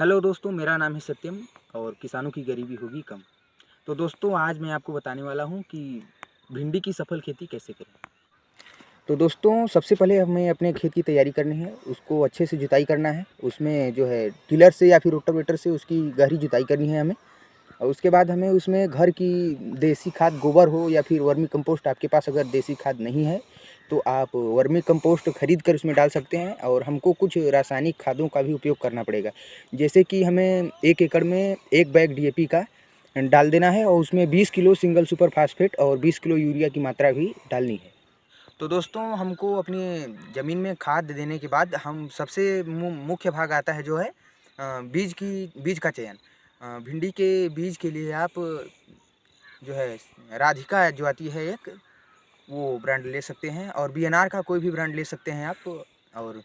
Hello दोस्तों, मेरा नाम है सत्यम और किसानों की गरीबी होगी कम। तो दोस्तों, आज मैं आपको बताने वाला हूँ कि भिंडी की सफल खेती कैसे करें। तो दोस्तों, सबसे पहले हमें अपने खेत की तैयारी करनी है, उसको अच्छे से जुताई करना है। उसमें जो है टिलर से या फिर रोटावेटर से उसकी गहरी जुताई करनी है हमें। और उसके बाद हमें उसमें घर की देसी खाद गोबर हो या फिर वर्मी कंपोस्ट, आपके पास अगर देसी खाद नहीं है तो आप वर्मी कंपोस्ट खरीद कर उसमें डाल सकते हैं। और हमको कुछ रासायनिक खादों का भी उपयोग करना पड़ेगा, जैसे कि हमें 1 एकड़ में 1 बैग डीएपी का डाल देना है और उसमें 20 किलो सिंगल सुपर फास्फेट और 20 किलो यूरिया की मात्रा भी डालनी है। तो दोस्तों, हमको अपनी ज़मीन में खाद देने के बाद हम सबसे मुख्य भाग आता है जो है बीज का चयन। भिंडी के बीज के लिए आप जो है राधिका जो आती है एक, वो ब्रांड ले सकते हैं और बीएनआर का कोई भी ब्रांड ले सकते हैं आप। और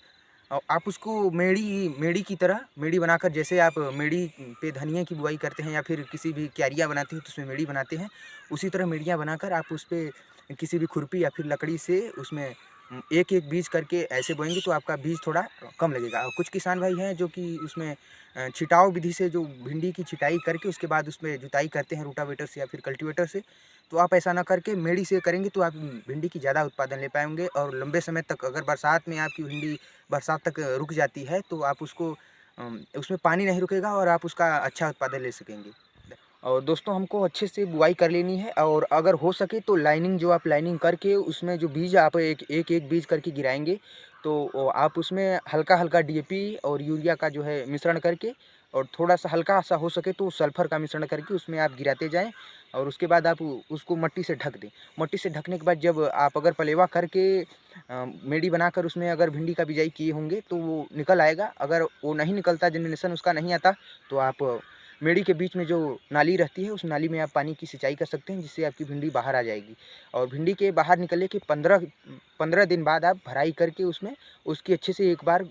आप उसको मेड़ी मेड़ी की तरह मेड़ी बनाकर, जैसे आप मेड़ी पे धनिया की बुआई करते हैं या फिर किसी भी क्यारियाँ बनाते हैं तो उसमें मेड़ी बनाते हैं, उसी तरह मेड़ियाँ बनाकर आप उस पे किसी भी खुरपी या फिर लकड़ी से उसमें एक एक बीज करके ऐसे बोएंगे तो आपका बीज थोड़ा कम लगेगा। और कुछ किसान भाई हैं जो कि उसमें छिटाव विधि से जो भिंडी की छिटाई करके उसके बाद उसमें जुताई करते हैं रोटावेटर से या फिर कल्टीवेटर से। तो आप ऐसा ना करके मेड़ी से करेंगे तो आप भिंडी की ज़्यादा उत्पादन ले पाएंगे और लंबे समय तक, अगर बरसात में आपकी भिंडी बरसात तक रुक जाती है तो आप उसको उसमें पानी नहीं रुकेगा और आप उसका अच्छा उत्पादन ले सकेंगे। और दोस्तों, हमको अच्छे से बुआई कर लेनी है और अगर हो सके तो लाइनिंग, जो आप लाइनिंग करके उसमें जो बीज आप एक बीज करके गिराएंगे तो आप उसमें हल्का हल्का डीएपी और यूरिया का जो है मिश्रण करके और थोड़ा सा हल्का सा हो सके तो सल्फर का मिश्रण करके उसमें आप गिराते जाएं। और उसके बाद आप उसको मट्टी से ढक दें। मट्टी से ढकने के बाद जब आप अगर पलेवा करके मेड़ी बनाकर उसमें अगर भिंडी का बिजाई किए होंगे तो वो निकल आएगा। अगर वो नहीं निकलता, जनरेशन उसका नहीं आता, तो आप मेड़ी के बीच में जो नाली रहती है उस नाली में आप पानी की सिंचाई कर सकते हैं, जिससे आपकी भिंडी बाहर आ जाएगी। और भिंडी के बाहर निकलने के 15 दिन बाद आप भराई करके उसमें उसकी अच्छे से एक बार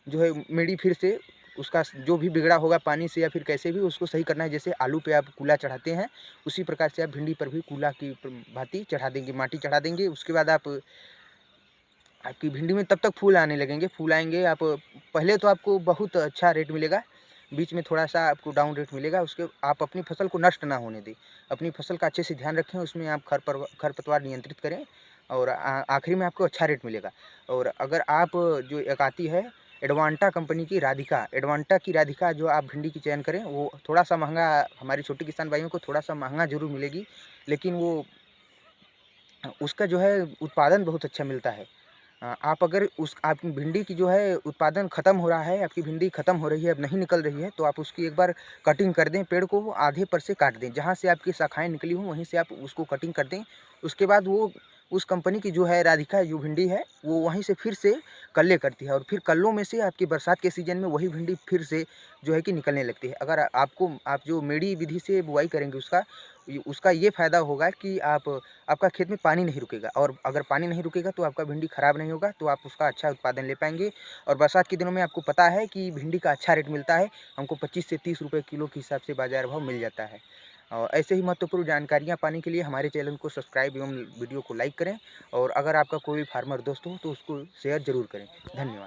जो है मेड़ी फिर से उसका जो भी बिगड़ा होगा पानी से या फिर कैसे भी उसको सही करना है। जैसे आलू पे आप कूला चढ़ाते हैं उसी प्रकार से आप भिंडी पर भी कूला की भांति चढ़ा देंगे, माटी चढ़ा देंगे। उसके बाद आप आपकी भिंडी में तब तक फूल आने लगेंगे, फूल आएंगे। आप पहले तो आपको बहुत अच्छा रेट मिलेगा, बीच में थोड़ा सा आपको डाउन रेट मिलेगा। उसके आप अपनी फसल को नष्ट ना होने दें, अपनी फसल का अच्छे से ध्यान रखें, उसमें आप खरपतवार नियंत्रित करें और आखिरी में आपको अच्छा रेट मिलेगा। और अगर आप जो एक आती है एडवांटा कंपनी की राधिका, एडवांटा की राधिका जो आप भिंडी की चयन करें, वो थोड़ा सा महंगा, हमारे छोटे किसान भाइयों को थोड़ा सा महंगा जरूर मिलेगी, लेकिन वो उसका जो है उत्पादन बहुत अच्छा मिलता है। आप अगर उस आपकी भिंडी की जो है उत्पादन ख़त्म हो रहा है, आपकी भिंडी ख़त्म हो रही है, अब नहीं निकल रही है, तो आप उसकी एक बार कटिंग कर दें, पेड़ को आधे पर से काट दें, जहाँ से आपकी शाखाएँ निकली हों वहीं से आप उसको कटिंग कर दें। उसके बाद वो उस कंपनी की जो है राधिका जो भिंडी है वो वहीं से फिर से कल्ले करती है और फिर कल्लों में से आपकी बरसात के सीज़न में वही भिंडी फिर से जो है कि निकलने लगती है। अगर आपको आप जो मेड़ी विधि से बुआई करेंगे उसका ये फ़ायदा होगा कि आपका खेत में पानी नहीं रुकेगा, और अगर पानी नहीं रुकेगा तो आपका भिंडी ख़राब नहीं होगा, तो आप उसका अच्छा उत्पादन ले पाएंगे। और बरसात के दिनों में आपको पता है कि भिंडी का अच्छा रेट मिलता है, हमको 25 से 30 रुपये किलो के हिसाब से बाज़ार भाव मिल जाता है। और ऐसे ही महत्वपूर्ण जानकारियाँ पाने के लिए हमारे चैनल को सब्सक्राइब एवं वीडियो को लाइक करें। और अगर आपका कोई फार्मर दोस्त हो तो उसको शेयर ज़रूर करें। धन्यवाद।